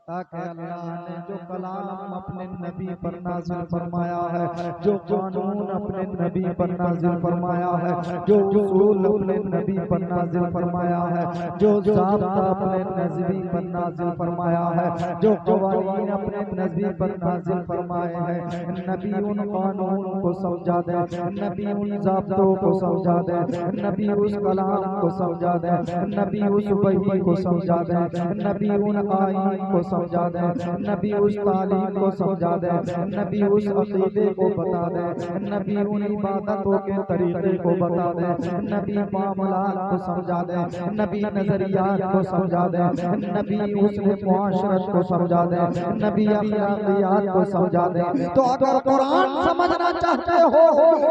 ताकि अल्लाह ने जो कलाम अपने नबी पर नाज़िल फरमाया है, जो कानून अपने नबी पर नाज़िल फरमाया है, जो उसूल अपने नबी पर नाज़िल फरमाया है, जो ज़ाब्ता अपने नबी पर नाज़िल फरमाया है, जो क़वानीन अपने नबी पर नाज़िल फरमाए हैं, नबी उन कानून को समझा दे, नबी उन ज़ाब्तों को समझा दे, नबी उस कलाम को समझा दे, नबी उस वही को समझा दे, नबी उन आईन को समझा दे, नबी उस तालीम को समझा दे, नबी उस अक़ीदे को बता दे, नबी उन इबादतों के तरीके को बता दे, नबी मामलात को समझा दे, नबी नजरियात को समझा दे, नबी उसने मुआशरत को समझा दे, नबी अखलाकियात को समझा दे। तो अगर कुरान समझना चाहते हो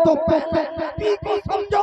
तो पहले नबी को समझो।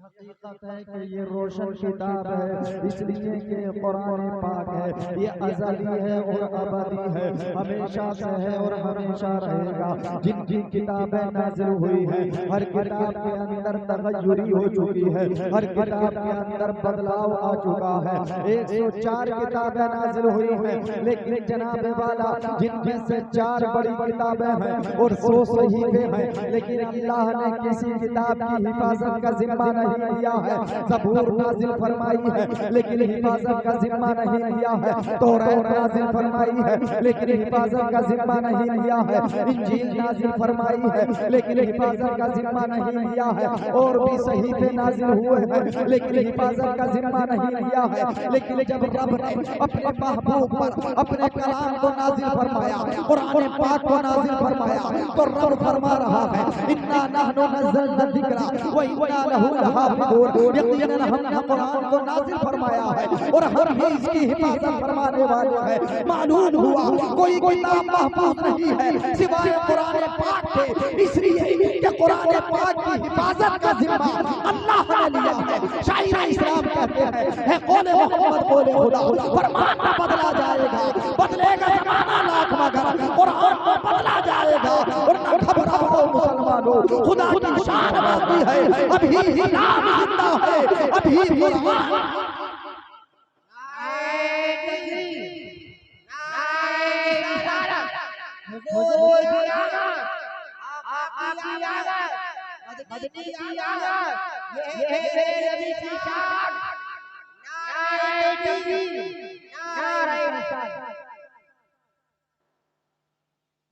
हकीकत है कि ये रोशन किताब है, इसलिए कि कुरान पाक है, ये अज़ली है और अबदी है, हमेशा से है और हमेशा रहेगा। जिनकी किताबें नाज़िल हुई है, हर किताब के अंदर तग़य्युरी हो चुकी है, हर किताब के अंदर बदलाव आ चुका है। 104 किताबें नाज़िल हुई हैं, लेकिन जनाब वाला जिनमें से 4 बड़ी किताबें हैं और 100 सहीफे हैं, लेकिन अल्लाह ने किसी किताब की हिफाजत का जिम्मा नहीं लिया है। ज़बूर नाज़िल फरमाई है, लेकिन हिफाजत का जिम्मा नहीं लिया है। तौरात नाज़िल फरमाई है, लेकिन हिफाजत का जिम्मा नहीं लिया है। इंजील नाज़िल फरमाई है, लेकिन हिफाजत का जिम्मा नहीं लिया है। और भी सहीफे नाज़िल हुए हैं, लेकिन हिफाजत का जिम्मा नहीं लिया है। लेकिन जब रब ने अपने महबूब पर अपने कलाम को नाज़िल फरमाया, कुरान पाक को नाज़िल फरमाया, तो रब फरमा रहा है, इन्ना नहनु नज़्ज़लना ज़िक्रा व इन्ना लहू लहाफ़िज़ून। यकीनन हमने कुरान को नाज़िल फरमाया है और हम ही इसकी हिफाजत फरमाने वाले हैं। मालूम हुआ कोई किताब महफूज नहीं है सिवाय कुरान पाक के, इसलिए कि कुरान पाक की हिफाजत का जिम्मा अल्लाह ने लिया है। शायर इस्लाम कहते हैं, है कौले मोहम्मद कौले खुदा, फरमान न बदला जाएगा, बदलेगा ज़माना लाख मगर, कुरान को बदला जाएगा। और न घबराओ मुसलमानों, खुदा की शान बाकी है, अभी इस्लाम जिंदा है, अभी कुरान।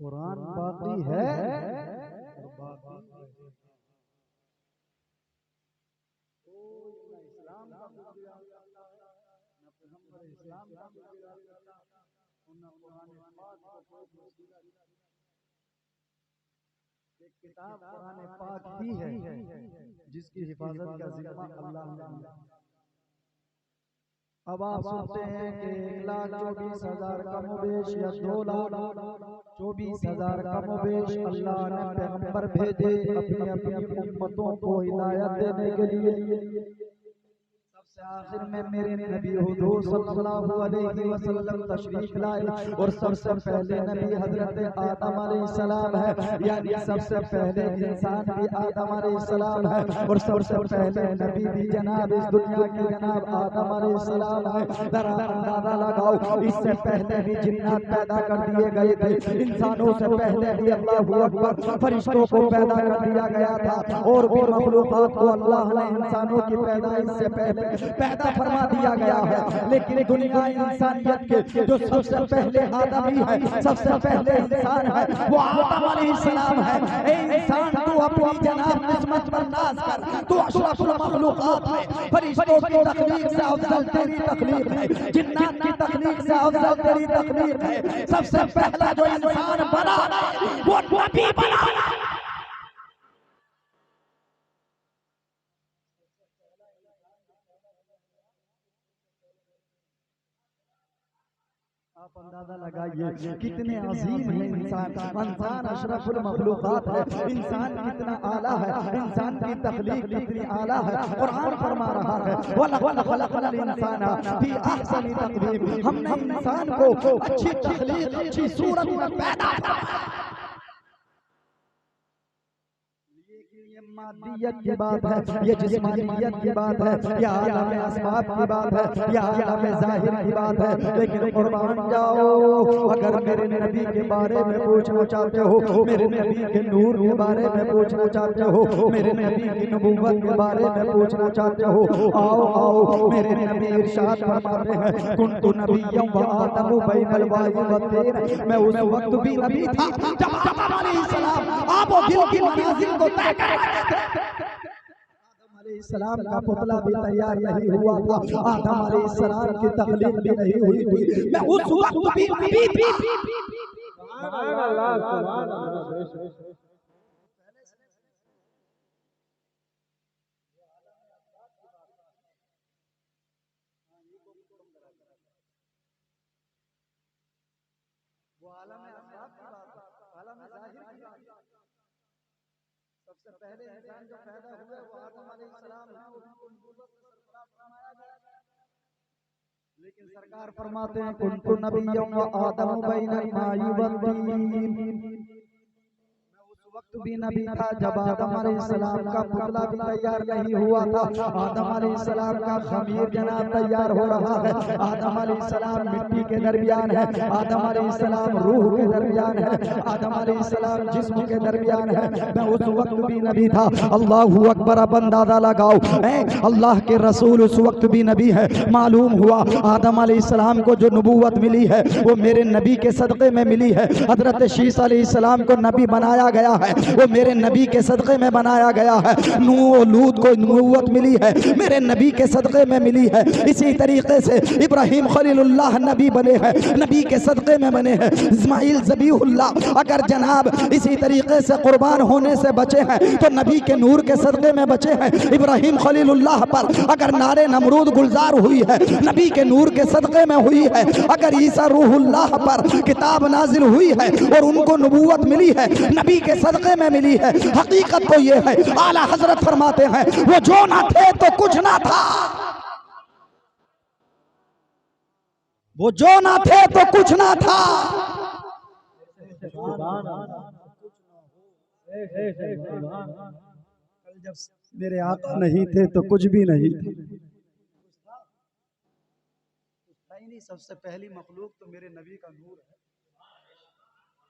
कुरान बाकी है, किताब कुरान पाक ही है जिसकी हिफाजत का जिम्मा अल्लाह ने लिया। अब आप सुनते हैं कि 1,24,000 कमोबेश या 2,24,000 कमोबेश अल्लाह ने पैगंबर भेजे अपनी अपनी उम्मतों को हिदायत देने के लिए। सबसे आखिर में मेरे नबी हुजूर सल्लल्लाहु अलैहि वसल्लम तशरीफ लाए और सबसे पहले नबी हजरत आदम अलैहिस्सलाम है, यानी सबसे पहले इंसान भी आदम अलैहिस्सलाम है और सबसे पहले नबी भी जनाब इस दुनिया के जनाब आदम अलैहिस्सलाम है। जरा अंदाजा लगाओ, इससे पहले भी जिन्नात पैदा कर दिए गए थे, इंसानों से पहले भी अल्लाहु अकबर फरिश्तों को पैदा कर दिया गया था और भी मखलूकात को अल्लाह ने इंसानों की पैदाइश से पहले पैदा फरमा दिया गया है। लेकिन दुनिया इंसानियत के जो सबसे पहले आदमी है, सबसे पहले इंसान है, वो आदम अलैहिस्सलाम है। ए इंसान, तू अपनी जनाब किस्मत पर नाज कर, तू अशरफुल मखलूकात है, फरिश्तों की तखलीक से अफजल तेरी तखलीक है, जिन्नात की तखलीक से अफजल तेरी तखलीक है। सबसे पहला जो इंसान बना वो नबी बना। आप अंदाजा लगाइए कितने अजीम है इंसान। इंसान अशरफुल मखलूकात है, इंसान कितना आला है, इंसान की तख्लीक कितनी आला है। कुरान फरमा रहा है, वलक़द खलक़नल इंसाना फी अहसनि तक़वीम, हमने इंसान को अच्छी तख्लीक, अच्छी सूरत में पैदा किया। मादियत की बात है, ये जिस्मानियत की बात है, ये आलम अस्बाब की बात है, ये आलम ज़ाहिर की बात है। लेकिन कुर्बान जाओ, अगर मेरे नबी के बारे में पूछना चाहते हो, मेरे नबी के नूर के बारे में पूछना चाहते हो, मेरे नबी की नबूवत के बारे में पूछना चाहते हो, आओ आओ, मेरे नबी इरशाद फरमाते हैं, कुन्तु नबिय्यम व आदमु बैनल वाई व तीन। मैं उस वक्त भी नबी था जब आदम अलैहिस्सलाम आप दिल की मंजिल को तय कर रहे थे। आदम अलैहिस्सलाम का पुतला भी तैयार नहीं हुआ था, आदम अलैहिस्सलाम की तखलीक भी नहीं हुई थी। मैं उस वक्त भी नबी था। सुभान अल्लाह, सुभान अल्लाह। वो आलम अस्बाब की बात है, आलम ज़ाहिर की बात है। सबसे पहले इंसान जो पैदा हुए वो आदम अलैहिस्सलाम है, उनको नबूवत से सरफराज फरमाया गया। लेकिन सरकार फरमाते हैं कुन्तु नबिय्यम व आदम बैनल माई व तीन। वक्त भी नबी था जब आदम अलैहिस्सलाम का पुतला भी तैयार नहीं हुआ था। आदम अलैहिस्सलाम का खमीर जनाब तैयार हो रहा है। आदम अलैहिस्सलाम मिट्टी के दरमियान है, आदम अलैहिस्सलाम रूह के दरमियान है, आदम अलैहिस्सलाम जिस्म के दरमियान है। मैं उस वक्त भी नबी था। अल्लाहू अकबर। अब अंदाजा लगाओ, अल्लाह के रसूल उस वक्त भी नबी है। मालूम हुआ आदम अलैहिस्सलाम को जो नबूवत मिली है वो मेरे नबी के सदक़े में मिली है। हजरत शीस अलैहिस्सलाम को नबी बनाया गया है, वो मेरे नबी के सदक़े में बनाया गया है। नूह और लूत को नबूवत मिली है, मेरे नबी के सदक़े में मिली है। इसी तरीके से इब्राहिम खलीलुल्लाह नबी बने हैं, नबी के सदक़े में बने हैं। इस्माइल ज़बीहुल्लाह अगर जनाब इसी तरीके से कुर्बान होने से बचे हैं तो नबी के नूर के सदक़े में बचे हैं। इब्राहिम खलीलुल्लाह पर अगर नारे नमरूद गुलजार हुई है, नबी के नूर के सदक़े में हुई है। अगर ईसा रूहुल्लाह पर किताब नाजिल हुई है और उनको नबूवत मिली है, नबी के सदक़े में मिली है। हकीकत तो ये है, आला हजरत फरमाते हैं वो जो ना थे तो कुछ ना था, वो जो ना थे तो कुछ ना था। कल जब मेरे आका नहीं थे तो कुछ भी नहीं था। नहीं, सबसे पहली मखलूक तो मेरे नबी का नूर है,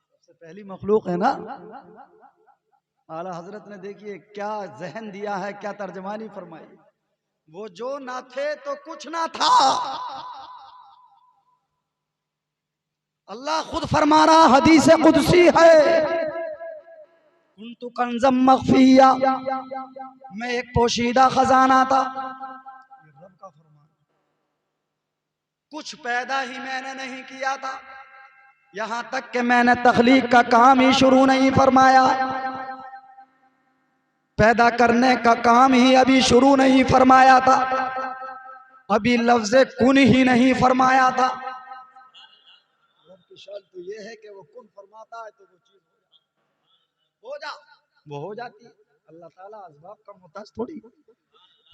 सबसे पहली मखलूक है ना। आला हजरत ने देखिए क्या जहन दिया है, क्या तर्जमानी फरमाई। वो जो ना थे तो कुछ ना था। अल्लाह खुद फरमा रहा, हदीस कुदसी है, कुन्तु कंज़म मख्फिया, मैं एक पोशीदा खजाना था। रब का फरमान, कुछ पैदा ही मैंने नहीं किया था, यहां तक कि मैंने तख्लीक का काम ही शुरू नहीं फरमाया, पैदा करने का काम ही अभी शुरू नहीं फरमाया था, अभी लफ्ज़े कुन ही नहीं फरमाया था। रब की शान तो ये है कि वो कुन फरमाता है तो वो चीज वो हो जाती है। अल्लाह ताला असबाब का मोहताज थोड़ी,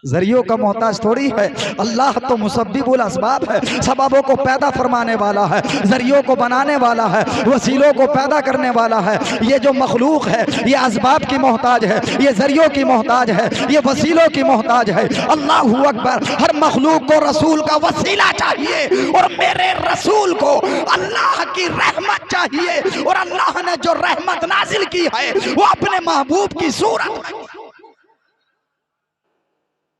जरियों का मोहताज थोड़ी है। अल्लाह तो मुसब्बिबुल असबाब है, सबबों को पैदा फरमाने वाला है, जरियों को बनाने वाला है, वसीलों को पैदा करने वाला है। ये जो मखलूक है ये असबाब की मोहताज है, ये जरियों की मोहताज है, ये वसीलों की मोहताज है। अल्लाहू अकबर। हर मखलूक को रसूल का वसीला चाहिए और मेरे रसूल को अल्लाह की रहमत चाहिए, और अल्लाह ने जो रहमत नाजिल की है वो अपने महबूब की सूरत में।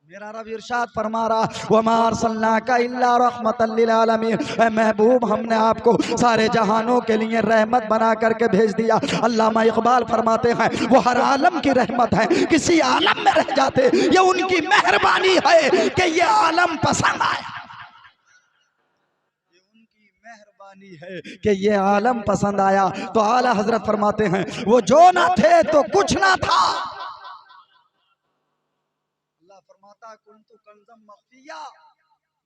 मेरा रब इरशाद फरमा रहा, वमा अरसलनाका इल्ला रहमतल लिल आलमीन, ऐ महबूब हमने आपको सारे जहानों के लिए रहमत बना करके भेज दिया। अल्लामा इकबाल फरमाते हैं वो हर आलम की रहमत है, किसी आलम में रह जाते ये उनकी मेहरबानी है कि ये आलम पसंद आया, ये उनकी मेहरबानी है कि ये आलम पसंद आया। तो आला हजरत फरमाते हैं वो जो ना थे तो कुछ ना था। फरमाता कुन्तु कंज़म मख्फिया,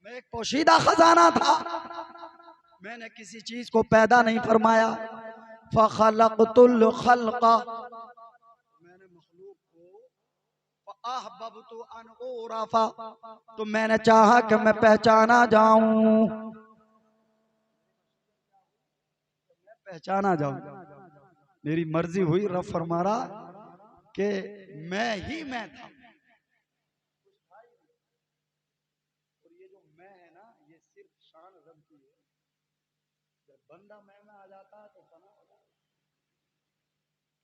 मैं एक पोशीदा खजाना था, मैंने किसी चीज को पैदा नहीं फरमाया। फ़ख़लक़तुल ख़ल्क़ा, मैंने मखलूक को, फ़अहबब्तु अन उरफ़ा, तो मैंने चाहा कि मैं पहचाना जाऊं, मैं पहचाना जाऊं, मेरी मर्जी हुई। रब फरमा रहा कि मैं ही मैं था। और ये जो मैं है ना, ये सिर्फ शान रब की है। जब बंदा मैं में आ जाता है तो फना हो जाता है।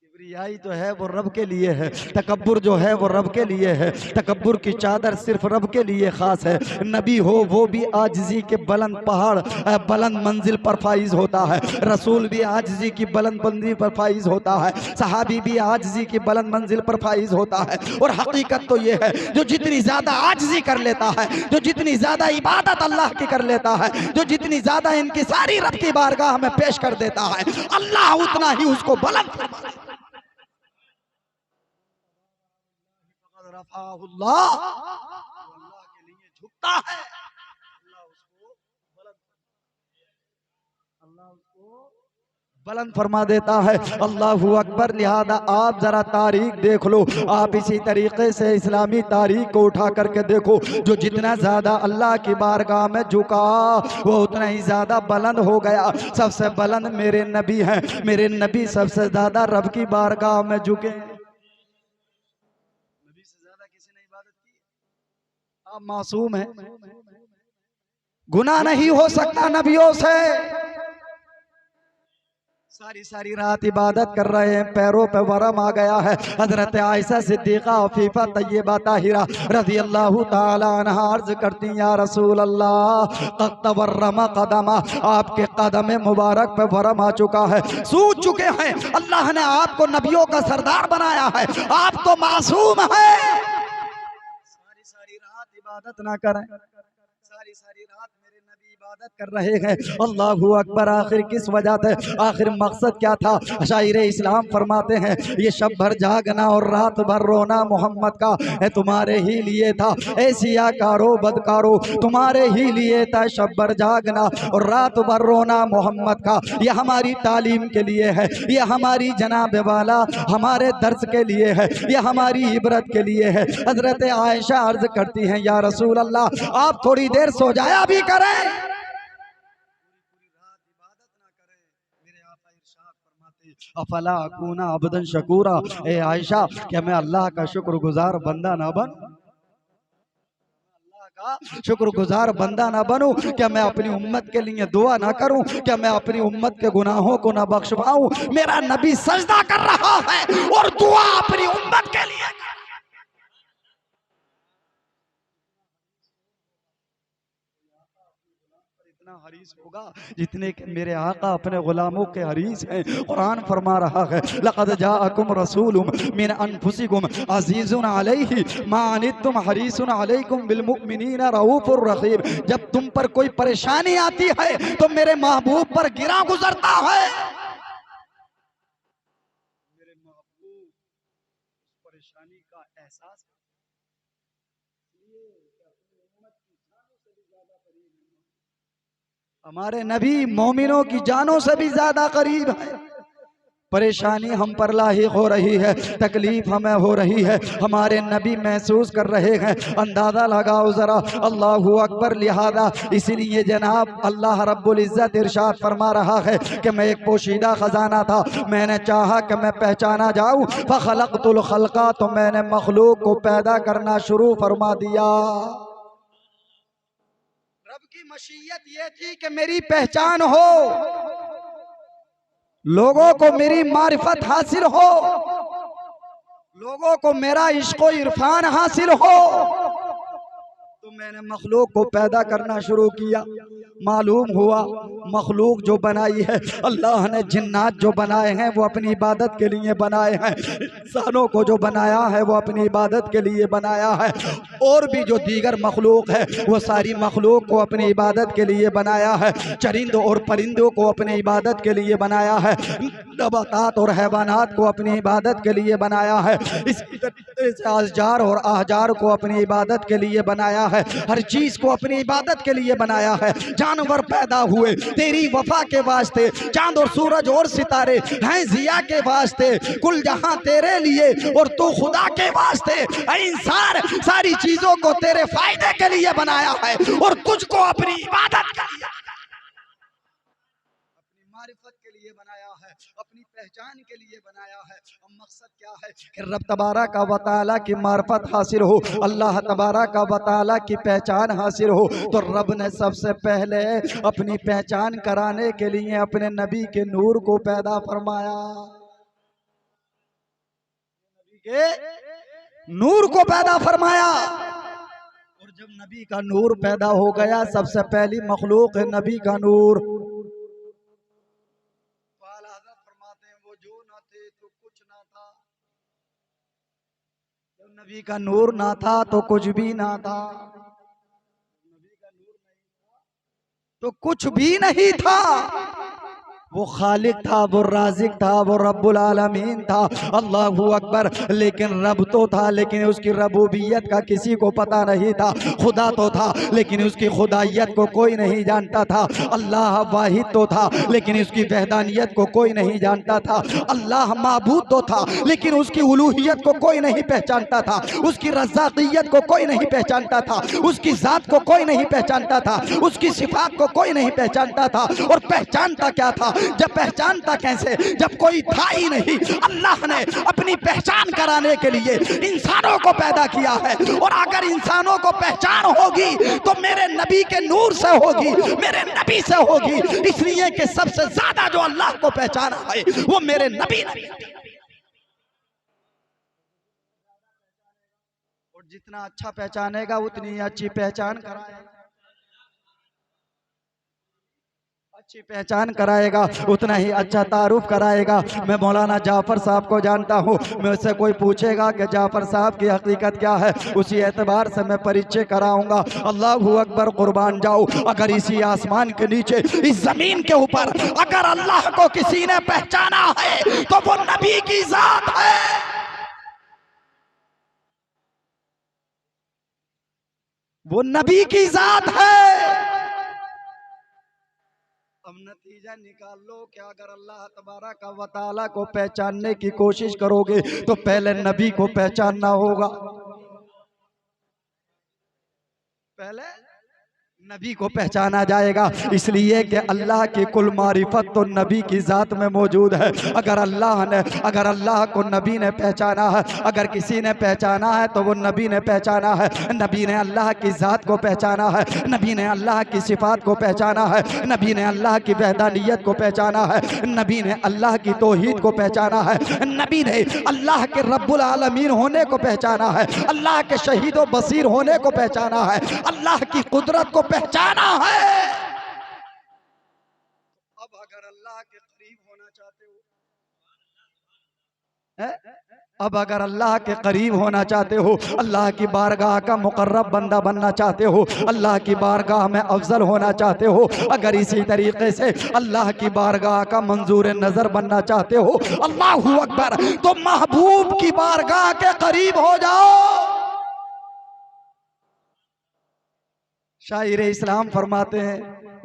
किबरियाई तो है वो रब के लिए है, तकब्बुर जो है वो रब के लिए है, तकब्बुर की चादर सिर्फ रब के लिए खास है। नबी हो वो भी आजिज़ी के बुलंद पहाड़ बुलंद मंजिल पर फाइज होता है, रसूल भी आजिज़ी की बुलंद मंजिल पर फाइज होता है, सहाबी भी आजिज़ी की बुलंद मंजिल पर फाइज होता है। और हकीकत तो ये है, जो जितनी ज्यादा आजिज़ी कर लेता है, जो जितनी ज्यादा इबादत अल्लाह की कर लेता है, जो जितनी ज्यादा इनकी सारी रब की बारगाह में पेश कर देता है, अल्लाह उतना ही उसको बुलंद अल्लाह के लिए झुकता है, अल्लाह उसको बुलंद फरमा देता है। अल्लाहू अकबर। लिहाजा आप जरा तारीख देख लो, आप इसी तरीके से इस्लामी तारीख को उठा करके देखो, जो जितना ज्यादा अल्लाह की बारगाह में झुका वो उतना ही ज्यादा बुलंद हो गया। सबसे बुलंद मेरे नबी हैं, मेरे नबी सबसे ज्यादा रब की बारगाह में झुके। नबी से ज्यादा किसी ने इबादत की? आप मासूम हैं, गुनाह नहीं हो सकता नबियों से। सारी सारी रात इबादत कर रहे हैं, पैरों पे वरम आ गया है। हजरत आयशा सिद्दीका अफीफा तय्यबा ताहिरा रज़ी अल्लाह ताला अन्हा अर्ज करती या रसूल अल्लाह तवर्रमा कदमा, आपके कदम मुबारक पे वरम आ चुका है, सूझ चुके हैं। अल्लाह ने आपको नबियों का सरदार बनाया है, आप तो मासूम है। सारी सारी रात इबादत ना करें, सारी सारी रात मेरे नबी इबादत कर रहे हैं। अल्लाहू अकबर। आखिर किस वजह से, आखिर मकसद क्या था? शायर इस्लाम फरमाते हैं ये शब भर जागना और रात भर रोना मोहम्मद का है तुम्हारे ही लिए था, ऐसिया कारो बदकारो तुम्हारे ही लिए था शब भर जागना और रात भर रोना मोहम्मद का। ये हमारी तालीम के लिए है, ये हमारी जनाब वाला हमारे दर्स के लिए है, ये हमारी इबरत के लिए है। हजरत आयशा अर्ज करती हैं या रसूल अल्लाह आप थोड़ी देर सो जाया भी करें, अफला अकूना अबदन शकूरा। ए आयशा, क्या मैं अल्लाह का शुक्रगुजार बंदा ना बनूं? शुक्रगुजार बंदा ना बनूं? क्या मैं अपनी उम्मत के लिए दुआ ना करूं? क्या मैं अपनी उम्मत के गुनाहों को ना बख्शवाऊं? मेरा नबी सजदा कर रहा है और दुआ अपनी उम्मत के लिए। हरीस होगा जितने के मेरे आका अपने गुलामों के हरीस हैं। कुरान फरमा रहा है लक़द जाअकुम रसूलुम मिन अनफुसिकुम अज़ीज़ुन अलैहि मा अनित्तुम हरीसुन अलैकुम बिल मुमिनीना रऊफुर रहीम। जब तुम पर कोई परेशानी आती है तो मेरे महबूब पर गिरा गुजरता है। मेरे महबूब परेशानी का एहसास हमारे नबी मोमिनों की जानों से भी ज्यादा करीब है। परेशानी हम पर लाहिक हो रही है, तकलीफ हमें हो रही है, हमारे नबी महसूस कर रहे हैं। अंदाजा लगाओ जरा। अल्लाहू अकबर। लिहाजा इसीलिए जनाब अल्लाह रब्बुल इज्जत इरशाद फरमा रहा है कि मैं एक पोशीदा खजाना था, मैंने चाहा कि मैं पहचाना जाऊं, फखलक़तुल खल्क़ा, तो मैंने मखलूक को पैदा करना शुरू फरमा दिया। रब की मशीयत ये थी कि मेरी पहचान हो, लोगों को मेरी मारिफत हासिल हो, लोगों को मेरा इश्क़ो इरफान हासिल हो, तो मैंने मखलूक को पैदा करना शुरू किया। मालूम हुआ मखलूक जो बनाई है अल्लाह ने, जिन्नात जो बनाए हैं वो अपनी इबादत के लिए बनाए हैं, इंसानों को जो बनाया है वो अपनी इबादत के लिए बनाया है, और भी जो दीगर मखलूक है वो सारी मखलूक को अपनी इबादत के लिए बनाया है, चरिंदों और परिंदों को अपनी इबादत के लिए बनाया है, नबातात और हैवानात को अपनी इबादत के लिए बनाया है, इसी तरीके से अशजार और आहजार को अपनी इबादत के लिए बनाया है, हर चीज को अपनी इबादत के लिए बनाया है। जानवर पैदा हुए तेरी वफा के वास्ते, चांद और सूरज और सितारे हैं जिया के वास्ते, कुल जहां तेरे लिए और तू खुदा के वास्ते। इंसान सारी चीजों को तेरे फायदे के लिए बनाया है और तुझको अपनी इबादत के लिए, मारिफत के लिए बनाया है, अपनी पहचान के लिए बनाया है। और मकसद क्या है कि रब तबारक व तआला की मारिफत हासिल हो, अल्लाह तबारक व तआला की पहचान हासिल हो। तो रब ने सबसे पहले अपनी पहचान कराने के लिए अपने नबी के नूर को पैदा फरमाया, नूर को पैदा फरमाया। और जब नबी का नूर पैदा हो गया, सबसे पहली मखलूक है नबी का नूर। फरमाते हैं वो जो ना थे तो कुछ ना था, जब नबी का नूर ना था तो कुछ भी ना था, नबी का नूर नहीं था तो कुछ भी नहीं था। वो खालिक था, वो राज़िक था, वो रब्बुल आलमीन था, अल्लाहु अकबर। लेकिन रब तो था, लेकिन उसकी रबूबियत का किसी को पता नहीं था। खुदा तो था, लेकिन उसकी खुदाइयत को कोई नहीं जानता था। अल्लाह वाहिद तो था, लेकिन उसकी वहदानियत को कोई नहीं जानता था। अल्लाह माबूद तो था, लेकिन उसकी उलूहियत को कोई नहीं पहचानता था। उसकी रज़ाकियत को कोई नहीं पहचानता था। उसकी ज़ात को कोई नहीं पहचानता था। उसकी सिफात को कोई नहीं पहचानता था। और पहचानता क्या था? जब पहचानता कैसे, जब कोई था ही नहीं। अल्लाह ने अपनी पहचान कराने के लिए इंसानों को पैदा किया है। और अगर इंसानों को पहचान होगी तो मेरे नबी के नूर से होगी, मेरे नबी से होगी। इसलिए कि सबसे ज्यादा जो अल्लाह को पहचाना है वो मेरे नबी ने। और जितना अच्छा पहचानेगा उतनी अच्छी पहचान कराएगा, अच्छी पहचान कराएगा, उतना ही अच्छा तारुफ कराएगा। मैं मौलाना जाफर साहब को जानता हूँ। मुझसे कोई पूछेगा कि जाफर साहब की हकीकत क्या है, उसी एतबार से मैं परिचय कराऊंगा। अल्लाहू अकबर, कुर्बान जाओ। अगर इसी आसमान के नीचे, इस जमीन के ऊपर अगर अल्लाह को किसी ने पहचाना है तो वो नबी की जात है। वो नबी की जात है। अब नतीजा निकाल लो कि अगर अल्लाह तबारक व तआला को पहचानने की कोशिश करोगे तो पहले नबी को पहचानना होगा। पहले नबी को पहचाना जाएगा। इसलिए कि अल्लाह की कुल मारिफत तो नबी की ज़ात में मौजूद है। अगर अल्लाह को नबी ने पहचाना है, अगर किसी ने पहचाना है तो वो नबी ने पहचाना है। नबी ने अल्लाह की ज़ात को पहचाना है, नबी ने अल्लाह की सिफात को पहचाना है, नबी ने अल्लाह की वहदानियत को पहचाना है, नबी ने अल्लाह की तौहीद को पहचाना है, नबी ने अल्लाह के रब्बुल आलमीन होने को पहचाना है, अल्लाह के शहीद व बसीर होने को पहचाना है, अल्लाह की कुदरत को पहचाना है। अब अगर अल्लाह के करीब होना चाहते हो, अब अगर अल्लाह के करीब होना चाहते हो, अल्लाह की बारगाह का मुकर्रब बंदा बनना चाहते हो, अल्लाह की बारगाह में अफजल होना चाहते हो, अगर इसी तरीके से अल्लाह की बारगाह का मंजूर नजर बनना चाहते हो, अल्लाहू अकबर, तो महबूब की बारगाह के करीब हो जाओ। शायर इस्लाम फरमाते हैं,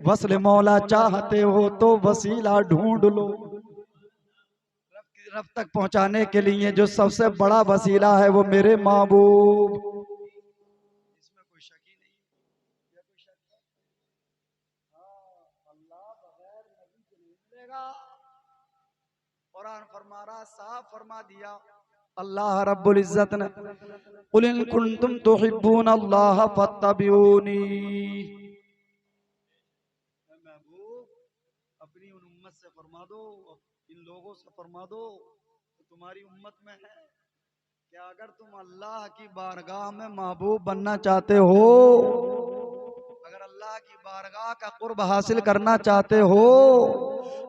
वस्ल मौला चाहते हो तो वसीला ढूंढ लो। रब तक पहुंचाने के लिए जो सबसे बड़ा वसीला है वो मेरे महबूब। इसमें कोई शक ही नहीं, कोई शक है? अल्लाह बगैर नबी के नहीं मिलेगा। कुरान फरमा रहा, साफ फरमा दिया अल्लाह रब्बुल इज्जत ने, कुल इन कुंतुम तुहिब्बून अल्लाह फत्तबिऊनी। महबूब अपनी उन उम्मत से फरमा दो, इन लोगों से फरमा दो तो तुम्हारी उम्मत में है कि अगर तुम अल्लाह की बारगाह में महबूब बनना चाहते हो, अगर अल्लाह की बारगाह का कुर्ब हासिल करना चाहते हो,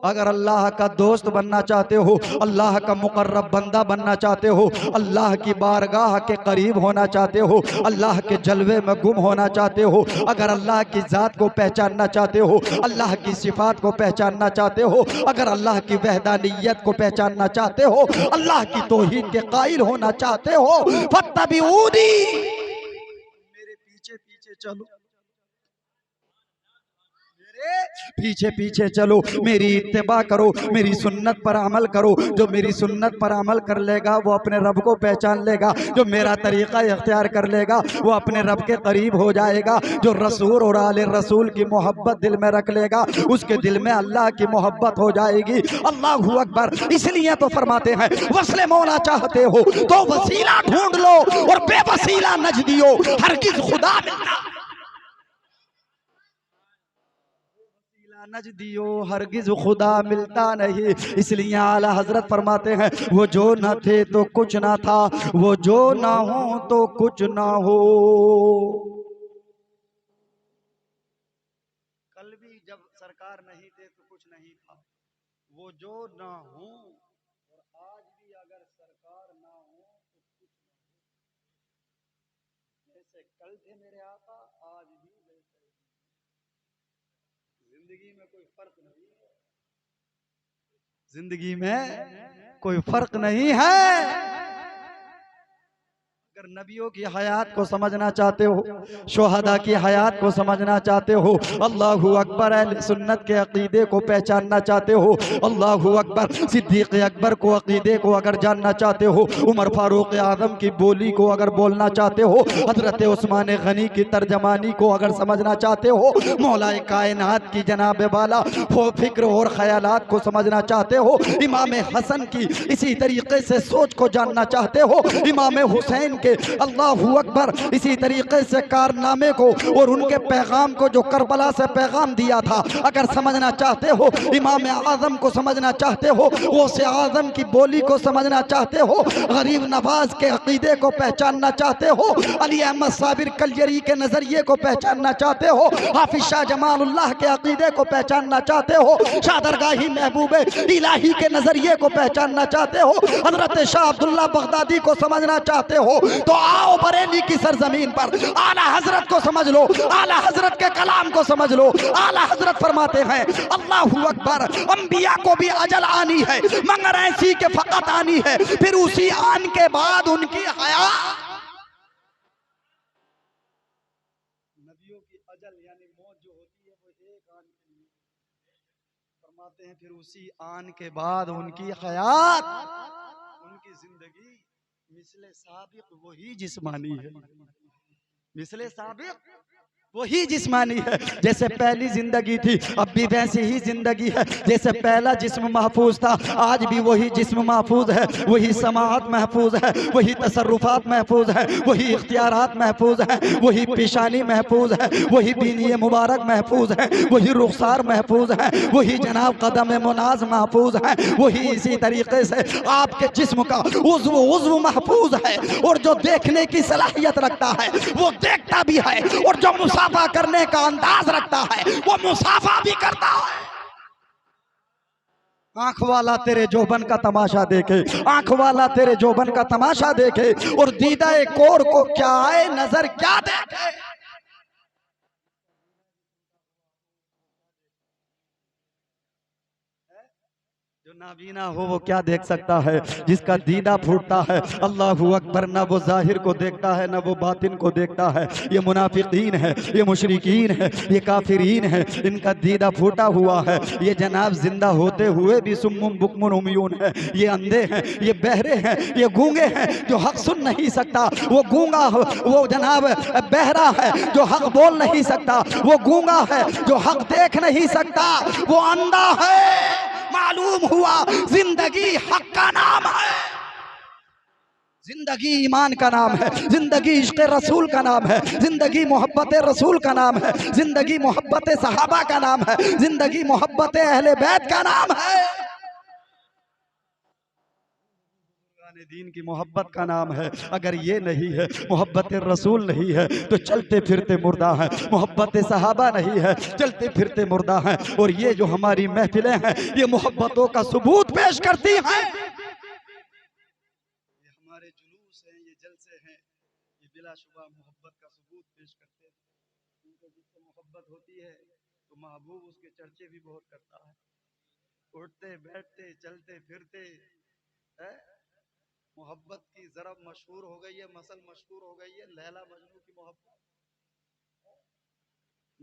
अगर अल्लाह का दोस्त बनना चाहते हो, अल्लाह का मुकर्रब बंदा बनना चाहते हो, अल्लाह की बारगाह के करीब होना चाहते हो, अल्लाह के जलवे में गुम होना चाहते हो, अगर अल्लाह की ज़ात को पहचानना चाहते हो, अल्लाह की सिफात को पहचानना चाहते हो, अगर अल्लाह की वहदानियत को पहचानना चाहते हो, अल्लाह की तौहीद के कायल होना चाहते हो, फत्तबिऊनी, मेरे पीछे पीछे चलो, मेरे पीछे पीछे चलो, मेरी इत्तिबा करो, मेरी सुन्नत पर अमल करो। जो मेरी सुन्नत पर अमल कर लेगा वो अपने रब को पहचान लेगा। जो मेरा तरीका इख्तियार कर लेगा वो अपने रब के करीब हो जाएगा। जो रसूल और आले रसूल की मोहब्बत दिल में रख लेगा उसके दिल में अल्लाह की मोहब्बत हो जाएगी। अल्लाहू अकबर। इसलिए तो फरमाते हैं वस्ले मौला चाहते हो तो वसीला ढूंढ लो और बेवसीला नजदियो हरगिज खुदा मिलता नजदियो हरगिज खुदा मिलता नहीं। इसलिए आला हजरत फरमाते हैं वो जो न थे तो कुछ ना था, वो जो ना हो तो कुछ ना हो। कल भी जब सरकार नहीं थे तो कुछ नहीं था, वो जो ना हो, और आज भी अगर सरकार ना हो तो कुछ ना हो। जैसे कल थे मेरे आका आज भी वैसे। जिंदगी में कोई फर्क नहीं है, जिंदगी में कोई फर्क नहीं है। अगर नबियों की हयात को समझना चाहते हो, शोहदा की हयात को समझना चाहते हो, अल्लाहू अकबर अहले सुन्नत के अकीदे को पहचानना चाहते हो, अल्लाहू अकबर सिद्दीक अकबर को अकीदे को अगर जानना चाहते हो, उमर फारूक आजम की बोली को अगर बोलना चाहते हो, हजरत उस्मान गनी की तर्जमानी को अगर समझना चाहते हो, मौलाए कायनात की जनाब वाला वो फिक्र और ख्यालात को समझना चाहते हो, इमाम हसन की इसी तरीके से सोच को जानना चाहते हो, इमाम हुसैन के अल्लाहू अकबर इसी तरीके से कारनामे को और उनके पैगाम को जो करबला से पैगाम दिया था अगर समझना चाहते हो, इमाम आजम को समझना चाहते हो, वो से आजम की बोली को समझना चाहते हो, गरीब नवाज के अकीदे को पहचानना चाहते हो, अली अहमद साबिर कलियरी के नजरिए को पहचानना चाहते हो, हाफिज शाह जमालुल्लाह के अकीदे को पहचानना चाहते हो, शादरगाही महबूब इलाही के नजरिए को पहचानना चाहते हो, हजरत शाह अब्दुल्ला बगदादी को समझना चाहते हो, तो आओ बरेली की सरजमीन पर आला हजरत को समझ लो, आला हजरत के कलाम को समझ लो। आला हजरत फरमाते हैं अल्लाहू अकबर, अंबिया को भी अजल आनी है मगर ऐसी के फकत आनी है, फिर उसी आन के बाद उनकी हया। नबियों की अजल यानी मौत जो होती है वो एक आन के लिए, फरमाते हैं फिर उसी आन के बाद उनकी हयात, उनकी जिंदगी मिसले साबिक वही जिस्मानी है, मिसले साबिक वही जिस्मानी है। जैसे पहली जिंदगी थी अब भी वैसी ही जिंदगी है, जैसे पहला जिस्म महफूज था आज भी वही जिस्म महफूज है, वही समाअत महफूज है, वही तसर्रुफात महफूज है, वही इख्तियारात महफूज है, वही पेशानी महफूज है, वही बीनी मुबारक महफूज है, वही रुखसार महफूज है, वही जनाब कदम मुनाज महफूज है, वही इसी तरीके से आपके जिस्म का उज़्व महफूज है, और जो देखने की सलाहियत रखता है वो देखता भी है, और जो मुसाफा करने का अंदाज रखता है वो मुसाफा भी करता है। आंख वाला तेरे जोबन का तमाशा देखे, आंख वाला तेरे जोबन का तमाशा देखे, और दीदा कोर को क्या आए नजर क्या देखे। जो नाबीना हो वो क्या देख सकता है, जिसका दीदा फूटता है अल्लाहू अकबर, ना वो जाहिर को देखता है ना वो बातिन को देखता है। ये मुनाफिकीन है, ये मुशरिकीन है, ये काफिरीन है, इनका दीदा फूटा हुआ है। ये जनाब जिंदा होते हुए भी सुम्मुम बुकमुन उमयून है, ये अंधे हैं, ये बहरे हैं, ये गूंगे हैं, जो हक सुन नहीं सकता वो गूंगा, वो जनाब बहरा है जो हक बोल नहीं सकता, वो गूंगा है जो हक देख नहीं सकता, वो अंधा है। मालूम हुआ जिंदगी हक का नाम है, जिंदगी ईमान का नाम है, जिंदगी इश्क रसूल का नाम है, जिंदगी मोहब्बत रसूल का नाम है, जिंदगी मोहब्बत सहाबा का नाम है, जिंदगी मोहब्बत अहले बैत का नाम है, दीन की मोहब्बत का नाम है। अगर ये नहीं है, मोहब्बत रसूल नहीं है, तो चलते फिरते मुर्दा है। मोहब्बत सहाबा नहीं है, चलते फिरते मुर्दा है। और ये जो हमारी महफिलें हैं ये मोहब्बतों का सबूत पेश करती हैं। ये हमारे जुलूस हैं, ये जलसे हैं, ये बिलाशुबा मोहब्बत का सबूत पेश करते हैं। उनको जिससे मोहब्बत होती है तो महबूब उसके चर्चे भी बहुत करता है, उठते बैठते चलते फिरते है। मोहब्बत की ज़रब मशहूर हो गई है, मसल मशहूर हो गई है, लैला मजनू की मोहब्बत।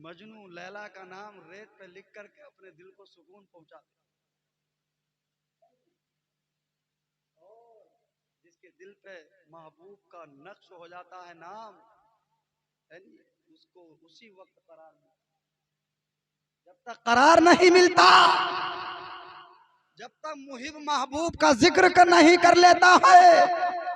मजनू लैला का नाम रेत पे लिख करके अपने दिल को सुकून पहुंचाते। और जिसके दिल पे महबूब का नक्श हो जाता है नाम, है उसको उसी वक्त करार मिलता। जब तक करार नहीं मिलता, जब तक मुहिब महबूब का जिक्र नहीं कर लेता है,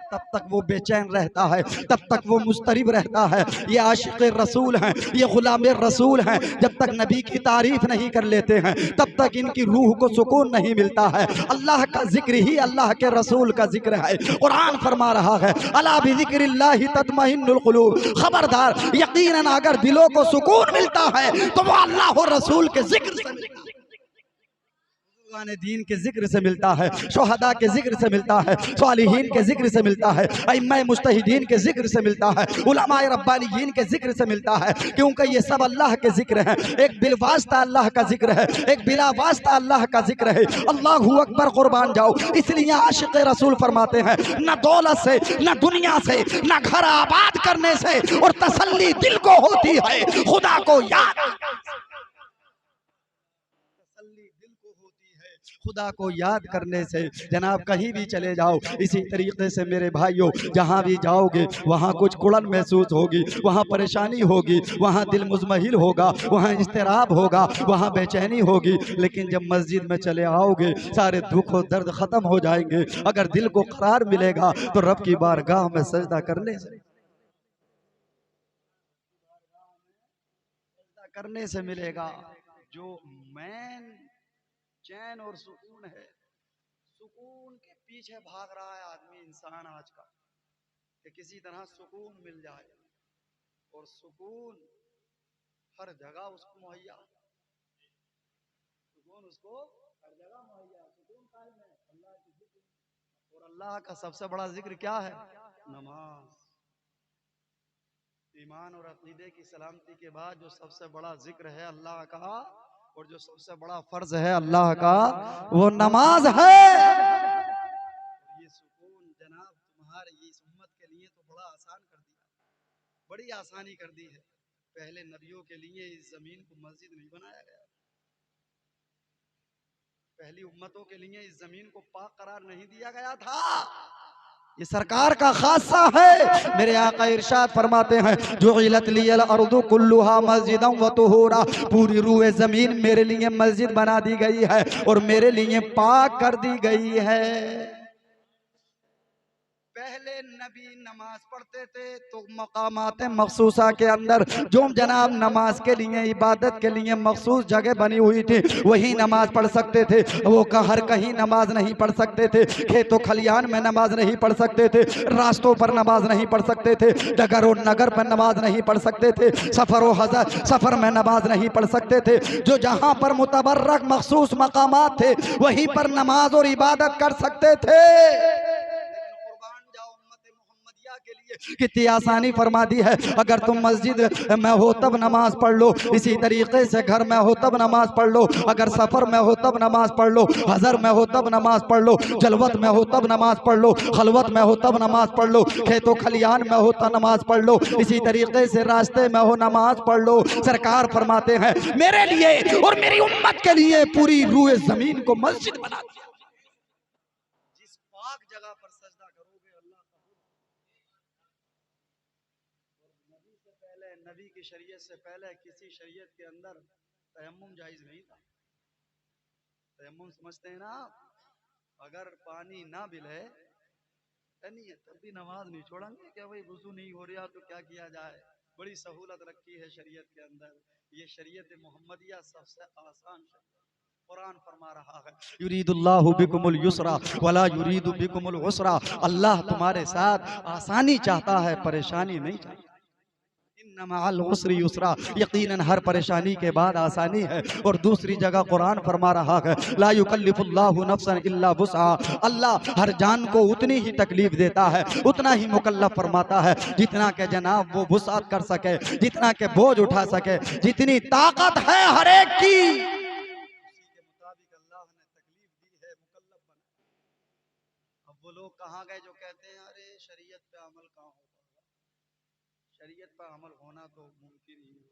तब तक वो बेचैन रहता है, तब तक वो मुस्तरिब रहता है। ये आशिक रसूल हैं, ये गुलाम रसूल हैं। जब तक नबी की तारीफ नहीं कर लेते हैं, तब तक इनकी रूह को सुकून नहीं मिलता है। अल्लाह का जिक्र ही अल्लाह के रसूल का जिक्र है। कुरान फरमा रहा है, अला बिज़िक्रिल्लाहि तत्मइन्नुल कुलूब, खबरदार, यकीनन अगर दिलों को सुकून मिलता है तो वो अल्लाह और रसूल के जिक्र से मिलता है, दीन के जिक्र से मिलता है, शोहदा के जिक्र से मिलता है, सालिहीन के जिक्र से मिलता है, अइम्मा मुज्तहिदीन के जिक्र से मिलता है, उलमाए रब्बानियीन के जिक्र से मिलता है। क्योंकि ये सब अल्लाह के जिक्र है। एक बिलवास्ता अल्लाह का जिक्र है, एक बिला वास्ता अल्लाह का जिक्र है। अल्लाहू अकबर, कुर्बान जाओ। इसलिए आशिक रसूल फरमाते हैं, न दौलत से, न दुनिया से, न घर आबाद करने से और तसल्ली दिल को होती है खुदा को याद, खुदा को याद करने से। जनाब कहीं भी चले जाओ, इसी तरीके से मेरे भाइयों, जहाँ भी जाओगे वहाँ कुछ कुड़न महसूस होगी, वहाँ परेशानी होगी, वहाँ दिल मुज़महिल होगा, वहाँ इस्तिराब होगा, वहाँ बेचैनी होगी। लेकिन जब मस्जिद में चले आओगे सारे दुख और दर्द खत्म हो जाएंगे। अगर दिल को करार मिलेगा तो रब की बारगाह में सजदा करने से मिलेगा। जो मैन चैन और सुकून है, सुकून के पीछे भाग रहा है आदमी, इंसान आज का, कि किसी तरह सुकून मिल जाए। और सुकून हर जगह उसको मुहैया, सुकून उसको हर जगह मुहैया। सुकून कायम है अल्लाह की जिक्र, और अल्लाह का सबसे बड़ा जिक्र क्या है? नमाज। ईमान और अकीदे की सलामती के बाद जो सबसे बड़ा जिक्र है अल्लाह का, और जो सबसे बड़ा फर्ज है अल्लाह का, वो नमाज है। ये सुकून जनाब तुम्हारे इस उम्मत के लिए तो बड़ा आसान कर दिया, बड़ी आसानी कर दी है। पहले नबियों के लिए इस जमीन को मस्जिद नहीं बनाया गया, पहली उम्मतों के लिए इस जमीन को पाक करार नहीं दिया गया था। ये सरकार का खासा है। मेरे आका इरशाद फरमाते हैं, जो इलत लियल अर्दु कुल्लुहा मस्जिदम व तुहूरा, पूरी रूए जमीन मेरे लिए मस्जिद बना दी गई है और मेरे लिए पाक कर दी गई है। पहले नबी नमाज पढ़ते थे तो मकामात मखसूसा के अंदर जो जनाब नमाज के लिए, इबादत के लिए मखसूस जगह बनी हुई थी, वही नमाज पढ़ सकते थे। वो हर कहीं नमाज नहीं पढ़ सकते थे। खेतों खलियान में नमाज नहीं पढ़ सकते थे, रास्तों पर नमाज नहीं पढ़ सकते थे, डगर और नगर पर नमाज नहीं पढ़ सकते थे, सफर में नमाज नहीं पढ़ सकते थे। जो जहाँ पर मुतबर्रक मखसूस मकामात थे वहीं पर नमाज और इबादत कर सकते थे। के लिए कितनी आसानी फरमा दी है। अगर तुम मस्जिद में हो तब नमाज पढ़ लो, इसी तरीके से घर में हो तब नमाज पढ़ लो, अगर सफर में हो तब नमाज पढ़ लो, हजर में हो तब नमाज पढ़ लो, जलवत में हो तब नमाज पढ़ लो, खलवत में हो तब नमाज पढ़ लो, खेतों खलियान में हो तब नमाज पढ़ लो, इसी तरीके से रास्ते में हो नमाज पढ़ लो। सरकार फरमाते हैं, मेरे लिए और मेरी उम्मत के लिए पूरी रूए जमीन को मस्जिद बना दिया। जिस पाक जगह पर सजदा करोगे अल्लाह पहले, नबी की शरीयत से पहले किसी शरीयत के अंदर तयम्मुम जायज नहीं था। तयम्मुम समझते हैं ना आप? अगर पानी ना मिले नहीं है तब भी नमाज नहीं छोड़ेंगे, क्या भाई वुजू नहीं हो रहा तो क्या किया जाए। बड़ी सहूलत रखी है शरीयत के अंदर। ये शरीयत मोहम्मदिया सबसे आसान शरीयत। कुरान फरमा रहा है, युरीदुल्लाहु बिकुमुल युसरा वला युरीदु बिकुमुल उसरा, अल्लाह तुम्हारे साथ आसानी चाहता है, परेशानी नहीं चाहता। यकीनन हर परेशानी के बाद आसानी है। और दूसरी जगह कुरान फरमा रहा है, ला युकल्लिफुल्लाहु नफ्सन इल्ला वुसअहा, अल्लाह हर जान को उतनी ही तकलीफ देता है, उतना ही मुकल्लफ फरमाता है जितना के जनाब वो वुसअत कर सके, जितना के बोझ उठा सके, जितनी ताकत है हर एक की उसी के मुताबिक अल्लाह ने तकलीफ दी है, मुकल्लफ बना। अब वो लोग कहाँ गए जो कहते हैं अरे शरीयत पे अमल कहाँ होगा, शरीयत पर अमल होना तो मुमकिन ही है।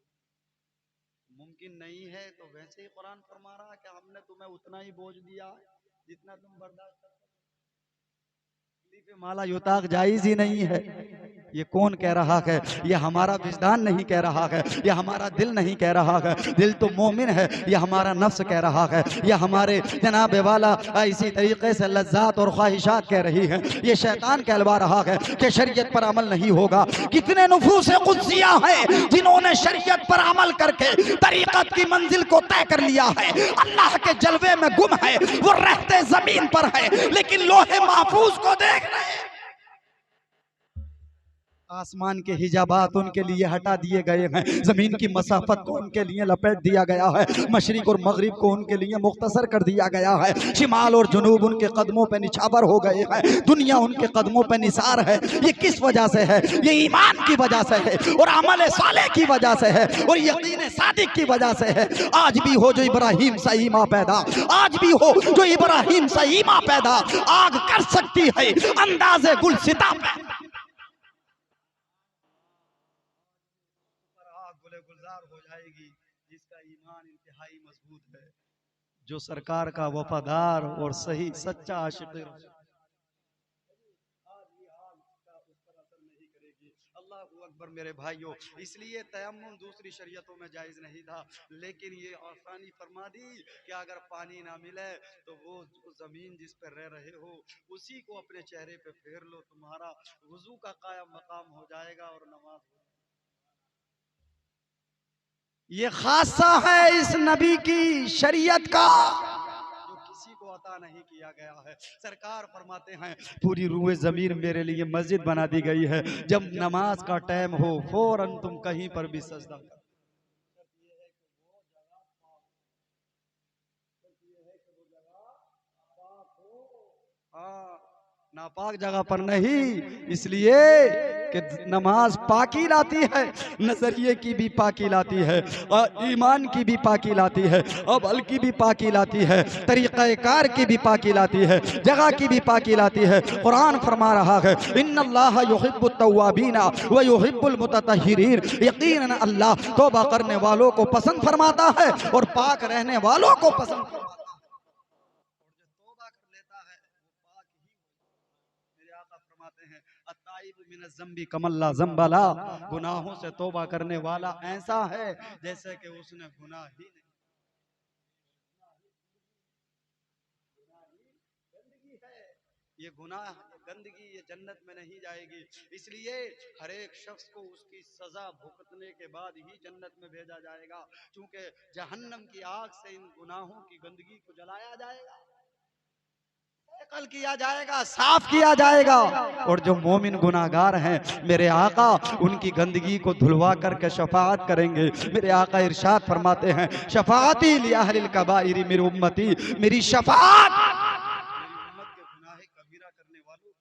मुमकिन नहीं है तो वैसे ही कुरान फरमा रहा है कि हमने तुम्हें उतना ही बोझ दिया है जितना तुम बर्दाश्त कर सकते। माला युताक जायज ही नहीं है। ये कौन कह रहा है? ये हमारा विजदान नहीं कह रहा है, ये हमारा दिल नहीं कह रहा है। दिल तो मोमिन है, ये हमारा नफ्स कह रहा है, ये हमारे जनाब वाला इसी तरीके से लज्जात और ख्वाहिशात कह रही है। ये शैतान कहलवा रहा है कि शरीयत पर अमल नहीं होगा। कितने नुफूस कुद्सिया हैं जिन्होंने शरीयत पर अमल करके तरीकत की मंजिल को तय कर लिया है, अल्लाह के जलवे में गुम है, वो रहते जमीन पर है लेकिन लोहे महफूज को देख रहे हैं। आसमान के हिजाबात उनके लिए हटा दिए गए हैं, जमीन की मसाफत को उनके लिए लपेट दिया गया है, मशरिक और मगरिब को उनके लिए मुख्तसर कर दिया गया है, शिमाल और जुनूब उनके कदमों पे निछावर हो गए हैं, दुनिया उनके कदमों पे निसार है। ये किस वजह से है? ये ईमान की वजह से है और अमल सालेह की वजह से है और यकीन सादिक की वजह से है। आज भी हो जो इब्राहिम सा ईमान पैदा, आज भी हो जो इब्राहिम सा ईमान पैदा, आग कर सकती है अंदाजे गुलसिता पे। गुलजार हो जाएगी जिसका ईमान इंतहाई मजबूत है, जो सरकार का वफादार और सही सच्चा आशिक है। अल्लाहू अकबर मेरे भाइयों, इसलिए तयम्मुम दूसरी शरीयतों में जायज नहीं था, लेकिन ये आसानी फरमा दी कि अगर पानी ना मिले तो वो जमीन जिस पर रह रहे हो उसी को अपने चेहरे पे फेर लो, तुम्हारा वुजू का कायम मकाम हो जाएगा और नमाज। ये खासा है इस नबी की शरीयत का जो किसी को अता नहीं किया गया है। सरकार फरमाते हैं पूरी रूए जमीन मेरे लिए मस्जिद बना दी गई है, जब नमाज का टाइम हो फौरन तुम कहीं पर भी सजदा करो। नापाक जगह पर नहीं, इसलिए कि नमाज पाकी लाती है, नजरिए की भी पाकी लाती है और ईमान की भी पाकी लाती है, अमल की भी पाकी लाती है, तरीक़ाकार की भी पाकी लाती है, जगह की भी पाकी लाती है। कुरान फरमा रहा है इन्नल्लाह युहिब्बुत तव्वाबीना व युहिब्बुल मुततहिरीन, यकीनन अल्लाह तौबा करने वालों को पसंद फरमाता है और पाक रहने वालों को पसंद फरमाता है। कमल्ला ज़ंबला, गुनाहों से तौबा करने वाला ऐसा है जैसे कि उसने गुनाह ही नहीं। गंदगी है ये, गुनाह गंदगी ये जन्नत में नहीं जाएगी, इसलिए हर एक शख्स को उसकी सजा भुगतने के बाद ही जन्नत में भेजा जाएगा, क्योंकि जहन्नम की आग से इन गुनाहों की गंदगी को जलाया जाएगा, कल किया जाएगा, साफ किया जाएगा। और जो मोमिन गुनाहगार हैं मेरे आका उनकी गंदगी को धुलवा करके शफाअत करेंगे। मेरे आका इरशाद फरमाते हैं शफाअती ली अहलिल कबाइरी मेरी उम्मती, मेरी शफाअत उम्मत के गुनाह कबीरा करने वालों,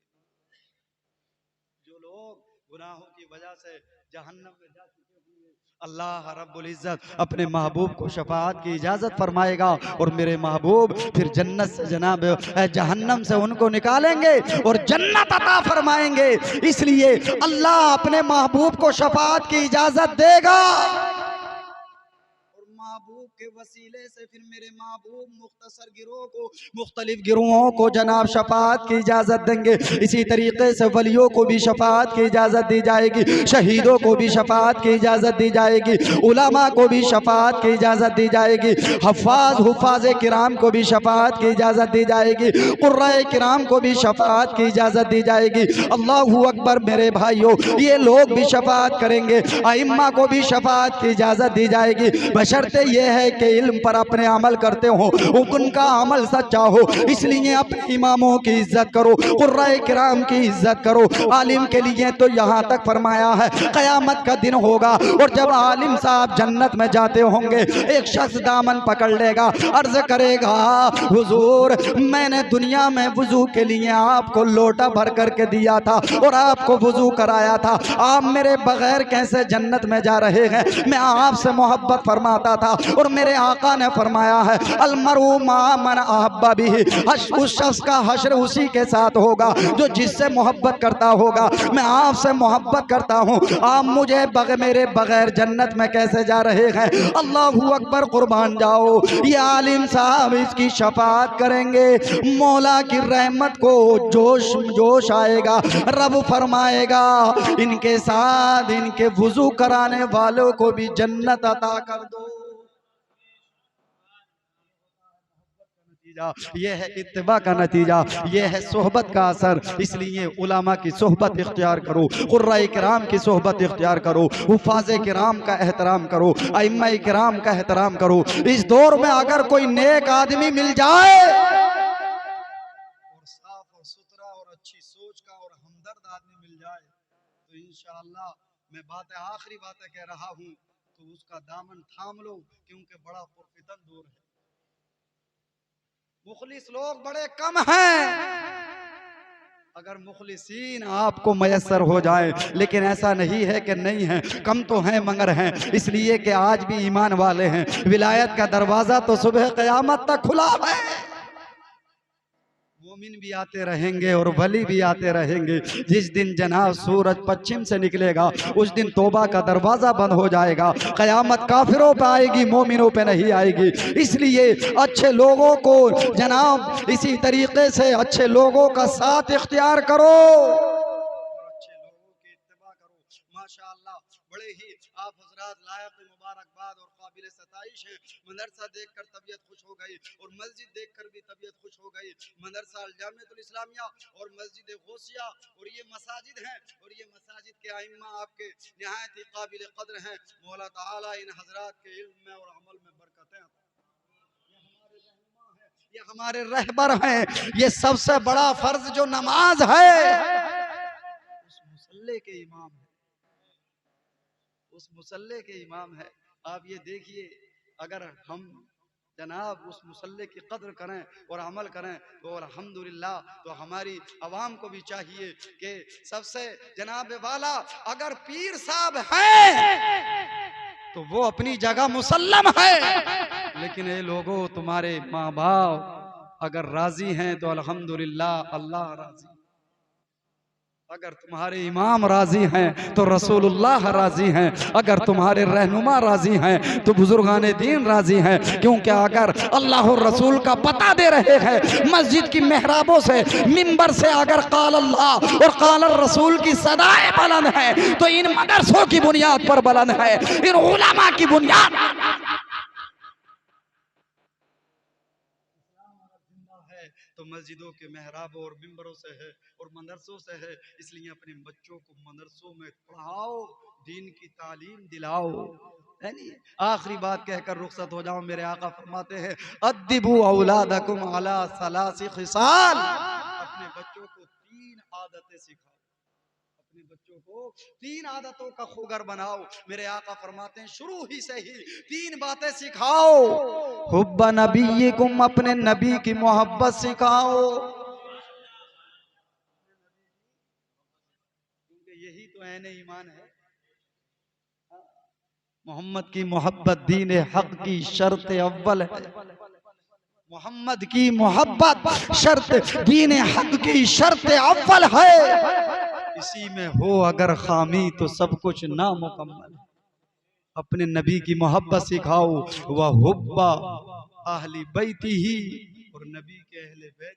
जो लोग गुनाहों की वजह से जहन्नम में जा चुके हुए, अल्लाह रब्बुल इज्जत अपने महबूब को शफाअत की इजाजत फरमाएगा और मेरे महबूब फिर जन्नत से जनाब जहन्नम से उनको निकालेंगे और जन्नत अता फरमाएंगे। इसलिए अल्लाह अपने महबूब को शफाअत की इजाजत देगा और महबूब के वसीले से फिर मेरे महबूब मुख्तसर गिरोह को, मुख्तलिफ गिरोहों को जनाब शफाअत की इजाजत देंगे। इसी तरीके से वलियों को भी शफाअत की इजाजत दी जाएगी, शहीदों को भी शफाअत की इजाजत दी जाएगी, उलमा को भी शफाअत की इजाजत दी जाएगी, हुफाज किराम को भी शफाअत की इजाजत दी जाएगी, कुर्राए किराम को भी शफाअत की इजाजत दी जाएगी। अल्लाहू अकबर मेरे भाइयों, ये लोग भी शफाअत करेंगे, आइम्मा को भी शफाअत की इजाजत दी जाएगी, बशर्ते ये है कि इल्म पर अपने अमल करते हो, उनका अमल सच्चा हो। इसलिए अपने इमामों की इज्जत करो, कुर्राए किराम की इज्जत करो। आलिम के लिए तो यहाँ तक फरमाया है क़यामत का दिन होगा और जब आलिम साहब जन्नत में जाते होंगे, एक शख्स दामन पकड़ लेगा, अर्ज करेगा हुजूर मैंने दुनिया में वुजू के लिए आपको लोटा भर करके दिया था और आपको वुजू कराया था, आप मेरे बगैर कैसे जन्नत में जा रहे हैं? मैं आपसे मोहब्बत फरमाता था और मेरे आका ने फरमाया है अलमरु मा मन अहब्बा बिही, उस शख्स का हश्र उसी के साथ होगा जो जिससे मोहब्बत करता होगा। मैं आपसे मोहब्बत करता हूँ, आप मुझे मेरे बगैर जन्नत में कैसे जा रहे हैं? अल्लाहू अकबर, कुर्बान जाओ। ये आलिम साहब इसकी शफाअत करेंगे, मौला की रहमत को जोश जोश आएगा। रब फरमाएगा इनके साथ इनके वुजू कराने वालों को भी जन्नत अता कर दो। यह है इत्तिबा का नतीजा, यह है सोहबत का असर। इसलिए उलामा की सोहबत इख्तियार करो, कुर्राए किराम की सोहबत इख्तियार करो, हुफाज़े किराम का एहतराम करो, अइम्मा किराम का एहतराम करो। इस दौर में अगर कोई नेक आदमी मिल जाए और साफ और सुथरा और अच्छी सोच का और हमदर्द आदमी मिल जाए तो इंशाअल्लाह, मैं आखिरी बातें कह रहा हूँ, तो उसका दामन थाम लो, क्योंकि बड़ा पुरफितन दौर है। मुखलिस लोग बड़े कम हैं। अगर मुखलिसीन आपको मयसर हो जाए, लेकिन ऐसा नहीं है कि नहीं है, कम तो हैं मगर हैं। इसलिए कि आज भी ईमान वाले हैं। विलायत का दरवाजा तो सुबह क़यामत तक खुला है। मोमिन भी आते रहेंगे और वली भी आते रहेंगे। जिस दिन जनाब सूरज पश्चिम से निकलेगा उस दिन तौबा का दरवाजा बंद हो जाएगा। क़यामत काफिरों पे आएगी, मोमिनों पे नहीं आएगी। इसलिए अच्छे लोगों को जनाब इसी तरीके से अच्छे लोगों का साथ इख्तियार करो, अच्छे लोगों की इत्तिबा करो। माशाअल्लाह, बड़े ही आप हजरात लायक मुबारकबाद और काबिल सताइश है। मदरसा देखकर तबीयत खुश हो गई और मस्जिद देखकर भी तबीयत खुश हो गई। मदरसा अल जामियतुल इस्लामिया और मस्जिद गौसिया और ये मसाजिद हैं, और ये मसाजिद के आइम्मा आपके निहायत ही काबिल कद्र हैं। मौला ताला इन हजरात के इल्म में और अमल में बरकतें, ये हमारे रहबर हैं। ये सबसे बड़ा फर्ज जो नमाज है, उस मुसल्ले के इमाम है, उस मुसल्ले के इमाम है। आप ये देखिए, अगर हम जनाब उस मुसल्ले की कद्र करें और अमल करें तो अल्हम्दुलिल्लाह। तो हमारी आवाम को भी चाहिए कि सबसे जनाब वाला अगर पीर साहब हैं तो वो अपनी जगह मुसल्लम है, लेकिन ये लोगों तुम्हारे माँ बाप अगर राजी हैं तो अल्हम्दुलिल्लाह, अल्लाह राजी। अगर तुम्हारे इमाम राजी हैं तो रसूलुल्लाह राजी हैं, अगर तुम्हारे रहनुमा राजी हैं तो बुजुर्गाने दीन राजी हैं। क्योंकि अगर अल्लाह और रसूल का पता दे रहे हैं मस्जिद की मेहराबों से, मिंबर से, अगर काल अल्लाह और काल रसूल की सदाएं बुलंद है तो इन मदरसों की बुनियाद पर बुलंद है, इन उलमा की बुनियाद तो मस्जिदों के मेहराबों और मिंबरों से है और मदरसों से है। इसलिए अपने बच्चों को मदरसों में पढ़ाओ, दीन की तालीम दिलाओ। आखिरी बात कहकर रुखसत हो जाओ। मेरे आका फरमाते हैं अद्दिबू औलादकुम अला सलासी खिसाल, अपने बच्चों को 3 आदतें सिखाओ, अपने बच्चों को 3 आदतों का खुगर बनाओ। मेरे आका फरमाते हैं शुरू ही से ही 3 बातें सिखाओ। हुब्बा नबीयकुम, अपने नबी की मोहब्बत सिखाओ, क्योंकि यही तो ऐन ईमान है। मोहम्मद की मोहब्बत दीन हक की शर्त अव्वल है। मोहम्मद की मोहब्बत शर्त दीन हक की शर्त अव्वल है। इसी में हो अगर खामी तो सब कुछ नामुकम्मल। अपने नबी की मोहब्बत सिखाओ, वह हुब्बा अहली बैती ही, और नबी के अहले बैत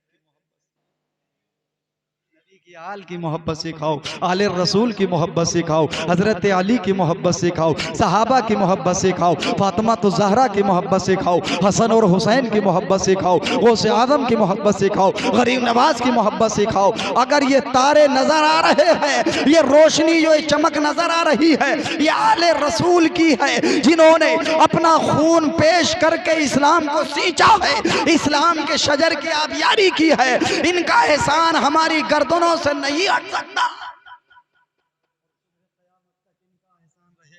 की आल की मोहब्बत सिखाओ, आले रसूल की मोहब्बत सिखाओ, हजरत अली की मोहब्बत सिखाओ, सहाबा की मोहब्बत सिखाओ, फातिमा तो जहरा की मोहब्बत सिखाओ, हसन और हुसैन की मोहब्बत सिखाओ, गौसे आजम की मोहब्बत सिखाओ, गरीब नवाज की मोहब्बत सिखाओ। अगर ये तारे नजर आ रहे हैं, ये रोशनी जो चमक नजर आ रही है, ये आले रसूल की है, जिन्होंने अपना खून पेश करके इस्लाम को सींचा है, इस्लाम के शजर की आबियारी की है। इनका एहसान हमारी गर्दनों से नहीं हट सकता।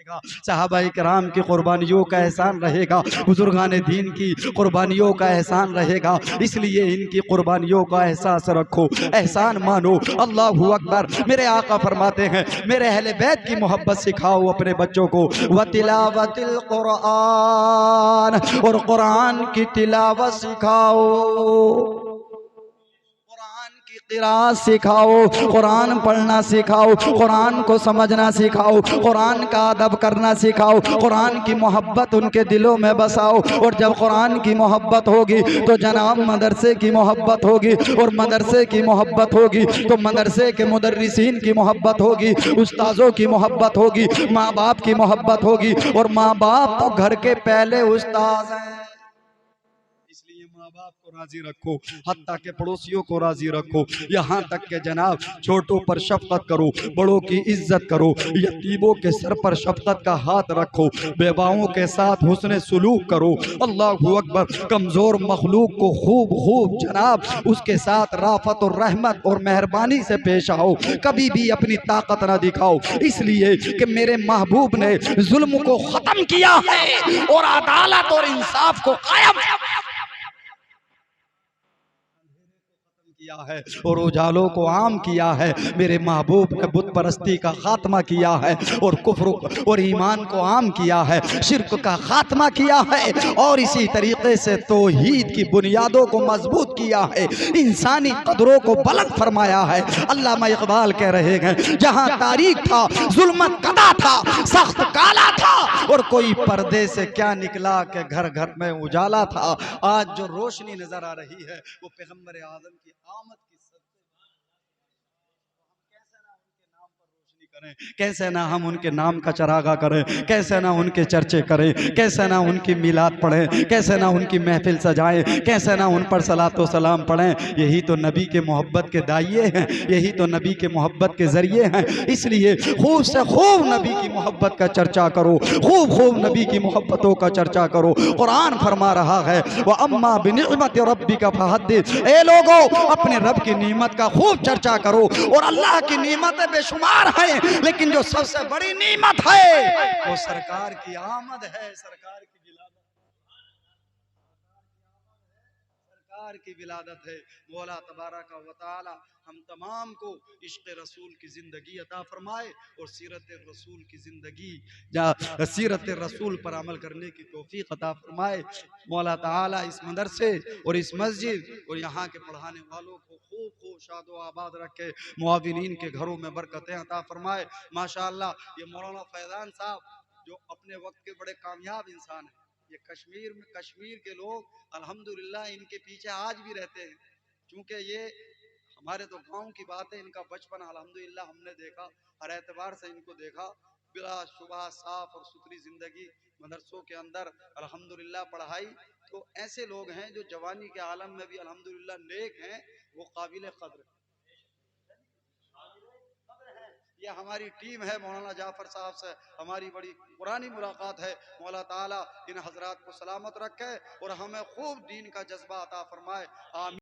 रहेगा, सहाबाए किराम की कुर्बानियों का एहसान रहेगा, बुजुर्गान दीन की कुर्बानियों का एहसान रहेगा। इसलिए इनकी कुर्बानियों का एहसास रखो, एहसान मानो। अल्लाहू अकबर। मेरे आका फरमाते हैं, मेरे अहले बैत की मोहब्बत सिखाओ अपने बच्चों को। व तिलावतिल कुरान, और कुरान की तिलावत सिखाओ, कुरान की क़िराअत सिखाओ, कुरान पढ़ना सिखाओ, कुरान को समझना सिखाओ, कुरान का अदब करना सिखाओ, कुरान की मोहब्बत उनके दिलों में बसाओ। और जब कुरान की मोहब्बत होगी तो जनाब मदरसे की मोहब्बत होगी, और मदरसे की मोहब्बत होगी तो मदरसे के मुदर्रिसीन की मोहब्बत होगी, उस्ताजों की मोहब्बत होगी, माँ बाप की मोहब्बत होगी। और माँ बाप तो घर के पहले उस्ताज हैं, इसलिए माँ बाप को राजी रखो, हत्ता के पड़ोसियों को राजी रखो, यहाँ तक के जनाब छोटों पर शफकत करो, बड़ों की इज्जत करो, यतीमों के सर पर शफकत का हाथ रखो, बेवाओं के साथ हुस्न सुलूक करो। अल्लाहू अकबर। कमजोर मखलूक को खूब खूब जनाब उसके साथ राफत और रहमत और मेहरबानी से पेश आओ, कभी भी अपनी ताकत ना दिखाओ, इसलिए कि मेरे महबूब ने जुल्म को खत्म किया है और अदालत और इंसाफ को कायम किया है और उजालों को आम किया है। मेरे महबूब ने बुत परस्ती का खात्मा किया है और कुफ्र और ईमान को आम किया है, शिर्क का खात्मा किया है, और इसी तरीके से तौहीद की बुनियादों को मजबूत किया है, इंसानी कदरों को बुलंद फरमाया है। अल्लामा इकबाल कह रहे हैं, जहाँ तारीख था जुल्मत कदा था, सख्त काला था, और कोई पर्दे से क्या निकला कि घर घर में उजाला था। आज जो रोशनी नजर आ रही है वो पैगंबर आजम की आमद की करें, कैसे ना हम उनके नाम का चरागा करें, कैसे ना उनके चर्चे करें, कैसे ना उनकी मिलाद पढ़ें, कैसे ना उनकी महफिल सजाएं, कैसे ना उन पर सलातो सलाम पढ़ें। यही तो नबी के मोहब्बत के दाइये हैं, यही तो नबी के मोहब्बत के जरिए हैं। इसलिए खूब से खूब नबी की मोहब्बत का चर्चा करो, खूब खूब नबी की मोहब्बतों का चर्चा करो। कुरान फरमा रहा है, वह अम्मा बिनिअमति रब्बिका फहद्दिस, ए लोगों अपने रब की नेमत का खूब चर्चा करो। और अल्लाह की नेमतें बेशुमार हैं, लेकिन जो सबसे बड़ी नेमत है वो सरकार की आमद है, सरकार की विलादत, सरकार की विलादत है। मौला तबारक व तआला हम तमाम को इश्क़ रसूल की जिंदगी अता फरमाए और सीरत रसूल की जिंदगी या सीरत रसूल पर अमल करने की तौफीक अता फरमाए। मौला ताला इस मदरसे और इस मस्जिद और यहाँ के पढ़ाने वालों को खूब खूब शादो आबाद रखे, मुआविनीन के घरों में बरकतें अता फरमाए। माशाअल्लाह ये मौलाना फैजान साहब जो अपने वक्त के बड़े कामयाब इंसान हैं, ये कश्मीर के लोग अल्हम्दुलिल्लाह इनके पीछे आज भी रहते हैं, क्योंकि ये हमारे तो गांव की बात है, इनका बचपन अल्हम्दुलिल्लाह हमने देखा, हर एतबार से इनको देखा, बिला शुबह साफ और सुथरी जिंदगी मदरसों के अंदर अल्हम्दुलिल्लाह पढ़ाई। तो ऐसे लोग हैं जो जवानी के आलम में भी अल्हम्दुलिल्लाह नेक हैं, वो काबिल कद्र हैं। ये हमारी टीम है, मौलाना जाफर साहब से हमारी बड़ी पुरानी मुलाकात है। मौला ताला इन हजरात को सलामत रखे और हमें खूब दीन का जज्बा अता फरमाए। आमीन।